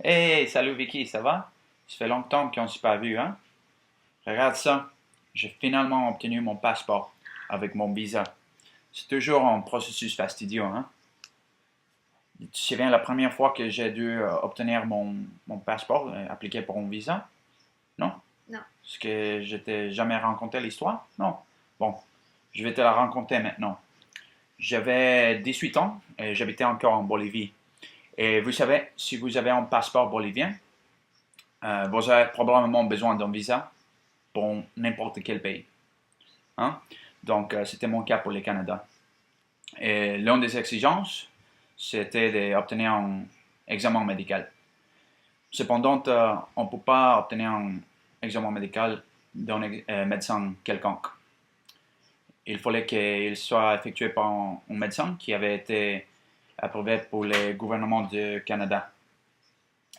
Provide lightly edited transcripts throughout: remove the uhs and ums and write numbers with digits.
Hey, salut Vicky, ça va? Ça fait longtemps qu'on ne s'est pas vu, hein? Regarde ça, j'ai finalement obtenu mon passeport avec mon visa. C'est toujours un processus fastidieux, hein? Tu te souviens la première fois que j'ai dû obtenir mon passeport, appliquer pour un visa? Non? Non. Est-ce que je t'ai jamais raconté l'histoire? Non. Bon, je vais te la raconter maintenant. J'avais 18 ans et j'habitais encore en Bolivie. Et vous savez, si vous avez un passeport bolivien, vous avez probablement besoin d'un visa pour n'importe quel pays. Hein? Donc, c'était mon cas pour le Canada. Et l'une des exigences, c'était d'obtenir un examen médical. Cependant, on ne peut pas obtenir un examen médical d'un médecin quelconque. Il fallait qu'il soit effectué par un médecin qui avait été approuvé pour le gouvernement du Canada.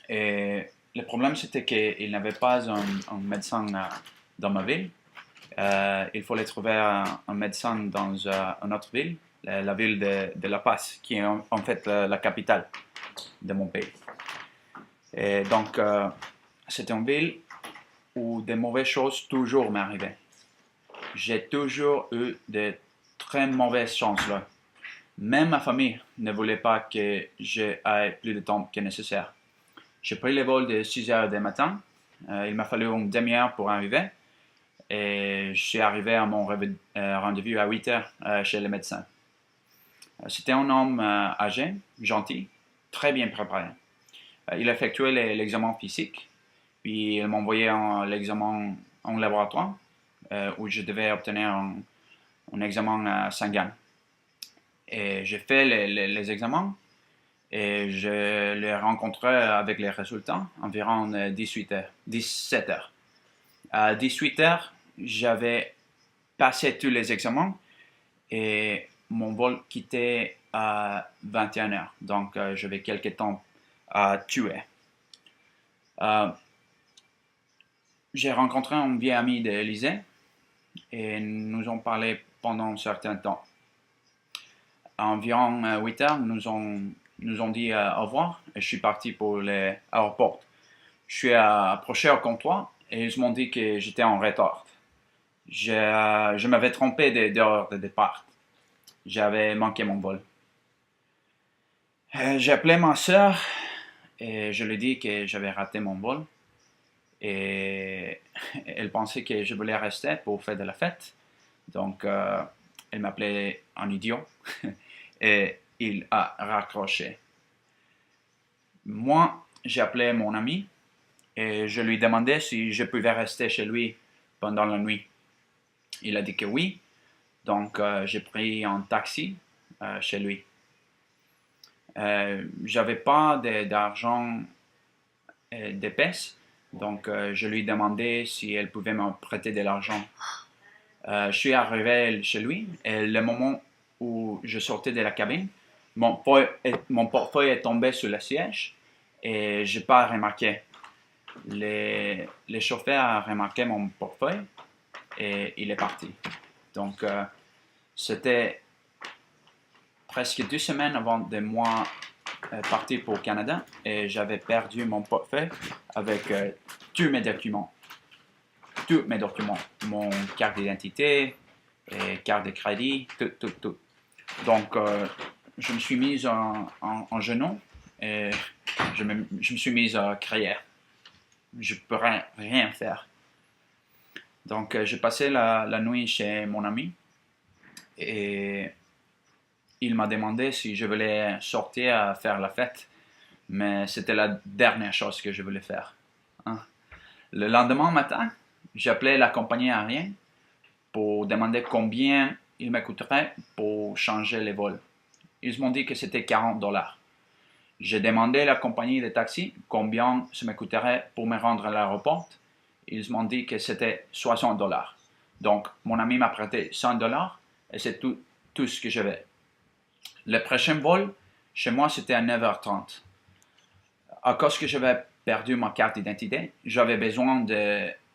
Et le problème, c'était qu'il n'avait pas un médecin dans ma ville. Il fallait trouver un médecin dans une autre ville, la ville de La Paz, qui est en fait la capitale de mon pays. Et donc, c'était une ville où des mauvaises choses toujours m'arrivaient. J'ai toujours eu de très mauvaises chances là. Même ma famille ne voulait pas que j'aie plus de temps que nécessaire. J'ai pris le vol de 6 heures du matin. Il m'a fallu une demi-heure pour arriver. Et je suis arrivé à mon rendez-vous à 8 heures chez le médecin. C'était un homme âgé, gentil, très bien préparé. Il effectuait l'examen physique, puis il m'envoyait l'examen en laboratoire où je devais obtenir un examen sanguin. Et j'ai fait les examens et je les rencontrais avec les résultats environ 18 heures, 17 heures. À 18 heures, j'avais passé tous les examens et mon vol quittait à 21 heures. Donc, j'avais quelques temps à tuer. Euh, j'ai rencontré un vieil ami d'Élysée et nous avons parlé pendant un certain temps. À environ 8 heures, nous ont dit au revoir et je suis parti pour l'aéroport. Je suis approché au comptoir et ils m'ont dit que j'étais en retard. Je m'avais trompé d'heure de départ. J'avais manqué mon vol. J'ai appelé ma soeur et je lui ai dit que j'avais raté mon vol. Et elle pensait que je voulais rester pour faire de la fête. Donc, elle m'appelait un idiot et il a raccroché. Moi, j'ai appelé mon ami et je lui demandais si je pouvais rester chez lui pendant la nuit. Il a dit que oui. Donc, j'ai pris un taxi chez lui. J'avais pas d'argent d'épaisse, donc je lui demandais si elle pouvait me prêter de l'argent. Je suis arrivé chez lui et le moment où je sortais de la cabine, mon portefeuille est tombé sur le siège et je n'ai pas remarqué. Le chauffeur a remarqué mon portefeuille et il est parti. Donc, c'était presque 2 semaines avant de moi partir pour le Canada et j'avais perdu mon portefeuille avec tous mes documents. Tous mes documents. Mon carte d'identité, et carte de crédit, tout. Donc, je me suis mis en genou et je me suis mis à crier. Je ne pourrais rien faire. Donc, j'ai passé la nuit chez mon ami et il m'a demandé si je voulais sortir à faire la fête, mais c'était la dernière chose que je voulais faire. Hein. Le lendemain matin, j'appelais la compagnie aérienne pour demander combien il me coûterait pour changer les vols. Ils m'ont dit que c'était 40 dollars. J'ai demandé à la compagnie de taxi combien ça me coûterait pour me rendre à l'aéroport. Ils m'ont dit que c'était 60 dollars. Donc, mon ami m'a prêté 100 dollars et c'est tout ce que j'avais. Le prochain vol, chez moi, c'était à 9h30. À cause que j'avais perdu ma carte d'identité, j'avais besoin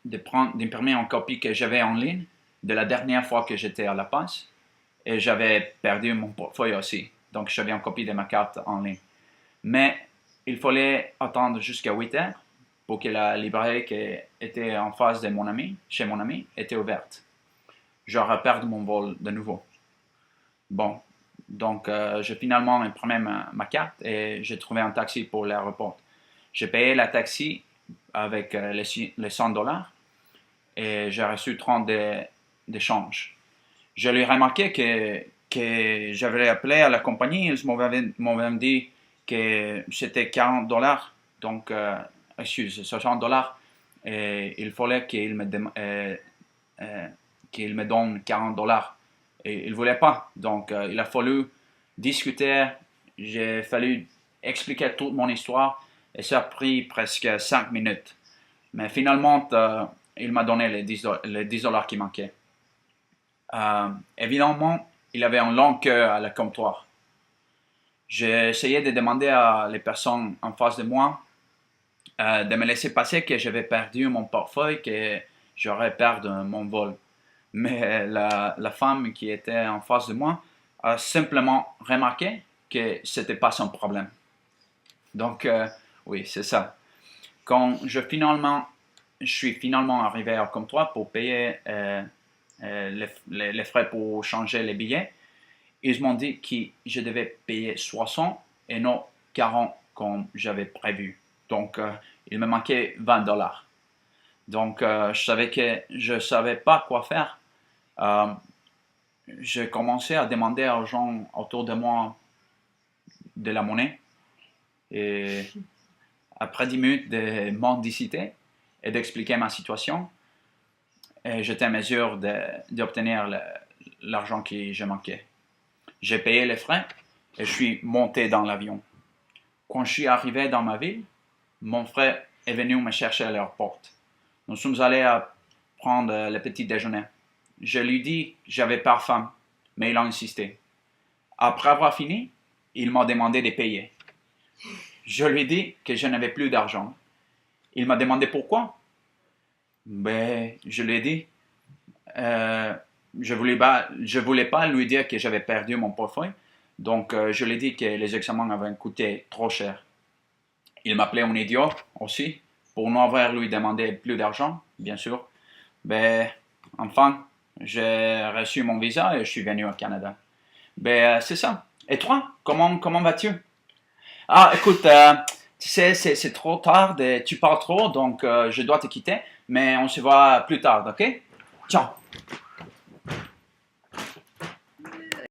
d'imprimer une copie que j'avais en ligne de la dernière fois que j'étais à La Paz. Et j'avais perdu mon portefeuille aussi. Donc, j'avais une copie de ma carte en ligne. Mais il fallait attendre jusqu'à 8 heures pour que la librairie qui était en face de chez mon ami, était ouverte. J'aurais perdu mon vol de nouveau. Bon, donc j'ai finalement imprimé ma carte et j'ai trouvé un taxi pour l'aéroport. J'ai payé la taxi avec les 100 dollars et j'ai reçu 30 d'échange. Je lui ai remarqué que j'avais appelé à la compagnie, ils m'avaient dit que c'était 40 dollars, donc, 60 dollars, et il fallait qu'il me donne 40 dollars. Et il ne voulait pas, donc il a fallu discuter, j'ai fallu expliquer toute mon histoire, et ça a pris presque 5 minutes. Mais finalement, il m'a donné les 10 dollars qui manquaient. Évidemment, il avait un long queue à la comptoir. J'ai essayé de demander à les personnes en face de moi de me laisser passer, que j'avais perdu mon portefeuille, que j'aurais perdu mon vol. Mais la femme qui était en face de moi a simplement remarqué que ce n'était pas son problème. Donc, oui, c'est ça. Quand je suis finalement arrivé au comptoir pour payer les frais pour changer les billets, ils m'ont dit que je devais payer 60 et non 40 comme j'avais prévu. Donc, il me manquait 20 dollars. Donc, je savais pas quoi faire. J'ai commencé à demander aux gens autour de moi de la monnaie. Et après 10 minutes de mendicité et d'expliquer ma situation, j'étais en mesure d'obtenir l'argent que je manquais. J'ai payé les frais et je suis monté dans l'avion. Quand je suis arrivé dans ma ville, mon frère est venu me chercher à l'aéroport. Nous sommes allés prendre le petit déjeuner. Je lui dis que j'avais pas faim, mais il a insisté. Après avoir fini, il m'a demandé de payer. Je lui ai dit que je n'avais plus d'argent. Il m'a demandé pourquoi. Ben, je lui ai dit, je voulais pas lui dire que j'avais perdu mon portefeuille, donc je lui ai dit que les examens avaient coûté trop cher. Il m'appelait un idiot aussi, pour n'avoir lui demandé plus d'argent, bien sûr. Ben, enfin, j'ai reçu mon visa et je suis venu au Canada. Ben, c'est ça. Et toi, comment vas-tu? Ah, écoute, tu sais, c'est trop tard, tu parles trop, donc je dois te quitter, mais on se voit plus tard, ok? Ciao!